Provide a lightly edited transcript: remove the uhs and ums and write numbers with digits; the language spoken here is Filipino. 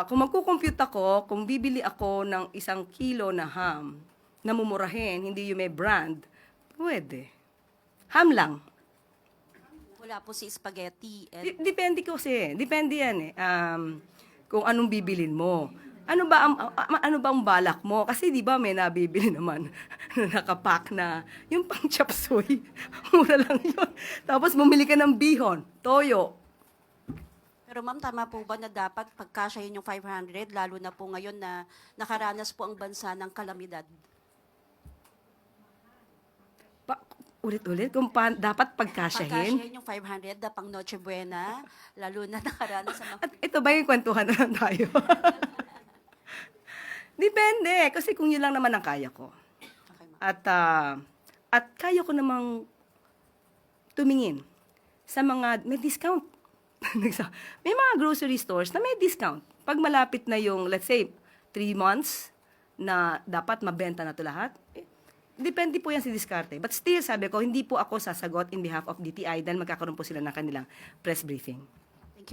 Kung magkukompute ako, kung bibili ako ng 1 kilo na ham, na mumurahin, hindi yung may brand, pwede. Ham lang. Wala po si spaghetti. Depende kasi. Depende yan eh. Kung anong bibilin mo. Ano ba ang balak mo? Kasi di ba may nabibili naman na nakapack na yung pang chop suey. Mura lang yun. Tapos bumili ka ng bihon, toyo. Pero ma'am, tama po ba na dapat pagkasyahin yung 500, lalo na po ngayon na nakaranas po ang bansa ng kalamidad? Ulit-ulit, kung dapat pagkasyahin. Pagkasyahin yung 500 na pang Noche Buena, lalo na nakaranas sa mga... At ito ba yung kwentuhan na lang tayo? Depende, kasi kung yun lang naman ang kaya ko. Okay, ma'am. At kaya ko namang tumingin sa mga may discount. May mga grocery stores na may discount. Pag malapit na yung, let's say, 3 months na dapat mabenta na ito lahat, depende po yan si diskarte. But still, sabi ko, hindi po ako sasagot in behalf of DTI dahil magkakaroon po sila ng kanilang press briefing.